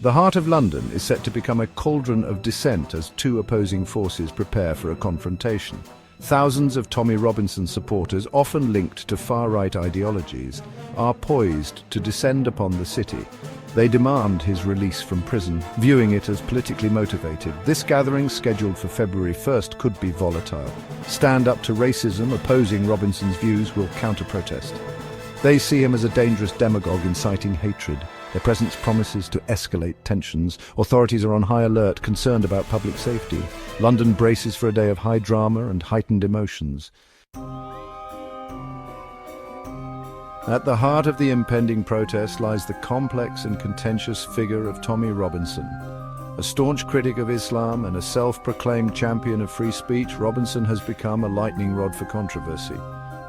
The heart of London is set to become a cauldron of dissent as two opposing forces prepare for a confrontation. Thousands of Tommy Robinson supporters, often linked to far-right ideologies, are poised to descend upon the city. They demand his release from prison, viewing it as politically motivated. This gathering, scheduled for February 1st, could be volatile. Stand Up to Racism, opposing Robinson's views, will counter-protest. They see him as a dangerous demagogue inciting hatred. Their presence promises to escalate tensions. Authorities are on high alert, concerned about public safety. London braces for a day of high drama and heightened emotions. At the heart of the impending protest lies the complex and contentious figure of Tommy Robinson. A staunch critic of Islam and a self-proclaimed champion of free speech, Robinson has become a lightning rod for controversy.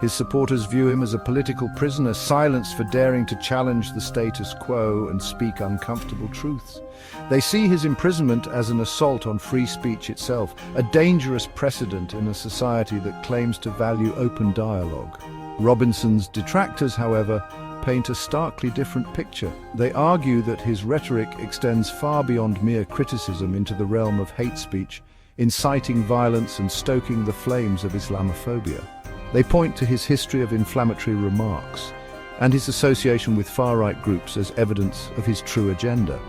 His supporters view him as a political prisoner, silenced for daring to challenge the status quo and speak uncomfortable truths. They see his imprisonment as an assault on free speech itself, a dangerous precedent in a society that claims to value open dialogue. Robinson's detractors, however, paint a starkly different picture. They argue that his rhetoric extends far beyond mere criticism into the realm of hate speech, inciting violence and stoking the flames of Islamophobia. They point to his history of inflammatory remarks and his association with far-right groups as evidence of his true agenda.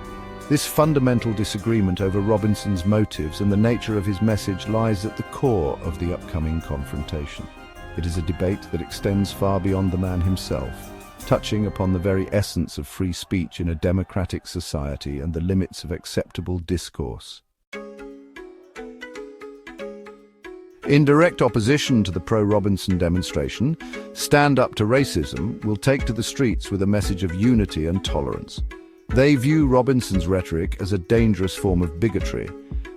This fundamental disagreement over Robinson's motives and the nature of his message lies at the core of the upcoming confrontation. It is a debate that extends far beyond the man himself, touching upon the very essence of free speech in a democratic society and the limits of acceptable discourse. In direct opposition to the pro-Robinson demonstration, Stand Up to Racism will take to the streets with a message of unity and tolerance. They view Robinson's rhetoric as a dangerous form of bigotry,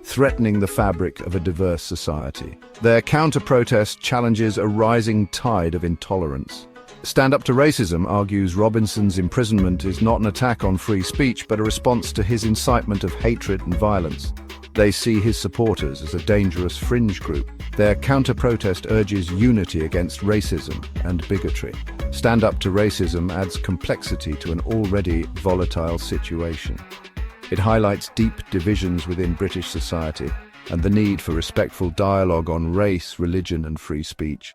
threatening the fabric of a diverse society. Their counter-protest challenges a rising tide of intolerance. Stand Up to Racism argues Robinson's imprisonment is not an attack on free speech, but a response to his incitement of hatred and violence. They see his supporters as a dangerous fringe group. Their counter-protest urges unity against racism and bigotry. Stand Up to Racism adds complexity to an already volatile situation. It highlights deep divisions within British society and the need for respectful dialogue on race, religion, and free speech.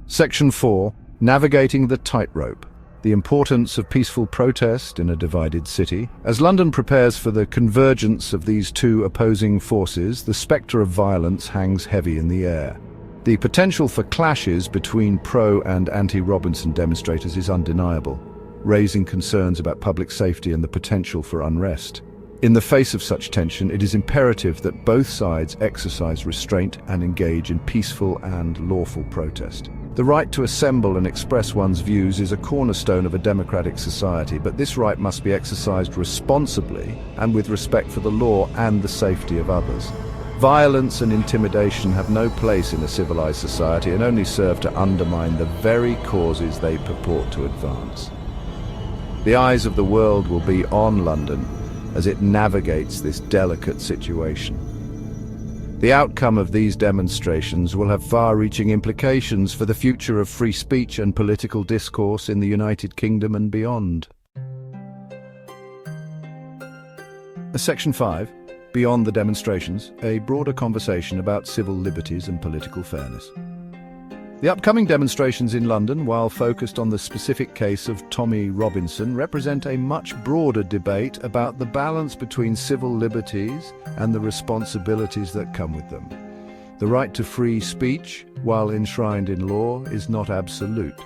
Section 4. Navigating the Tightrope. The importance of peaceful protest in a divided city. As London prepares for the convergence of these two opposing forces, the spectre of violence hangs heavy in the air. The potential for clashes between pro- and anti-Robinson demonstrators is undeniable, raising concerns about public safety and the potential for unrest. In the face of such tension, it is imperative that both sides exercise restraint and engage in peaceful and lawful protest. The right to assemble and express one's views is a cornerstone of a democratic society, but this right must be exercised responsibly and with respect for the law and the safety of others. Violence and intimidation have no place in a civilized society and only serve to undermine the very causes they purport to advance. The eyes of the world will be on London as it navigates this delicate situation. The outcome of these demonstrations will have far-reaching implications for the future of free speech and political discourse in the United Kingdom and beyond. Section 5. Beyond the demonstrations, a broader conversation about civil liberties and political fairness. The upcoming demonstrations in London, while focused on the specific case of Tommy Robinson, represent a much broader debate about the balance between civil liberties and the responsibilities that come with them. The right to free speech, while enshrined in law, is not absolute.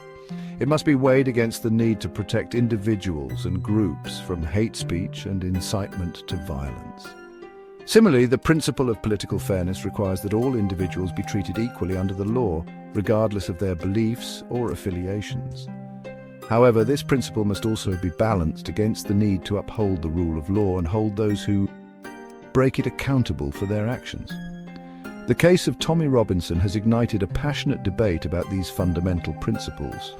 It must be weighed against the need to protect individuals and groups from hate speech and incitement to violence. Similarly, the principle of political fairness requires that all individuals be treated equally under the law, regardless of their beliefs or affiliations. However, this principle must also be balanced against the need to uphold the rule of law and hold those who break it accountable for their actions. The case of Tommy Robinson has ignited a passionate debate about these fundamental principles.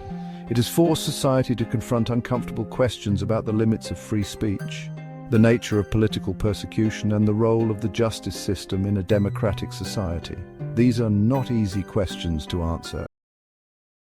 It has forced society to confront uncomfortable questions about the limits of free speech, the nature of political persecution, and the role of the justice system in a democratic society. These are not easy questions to answer,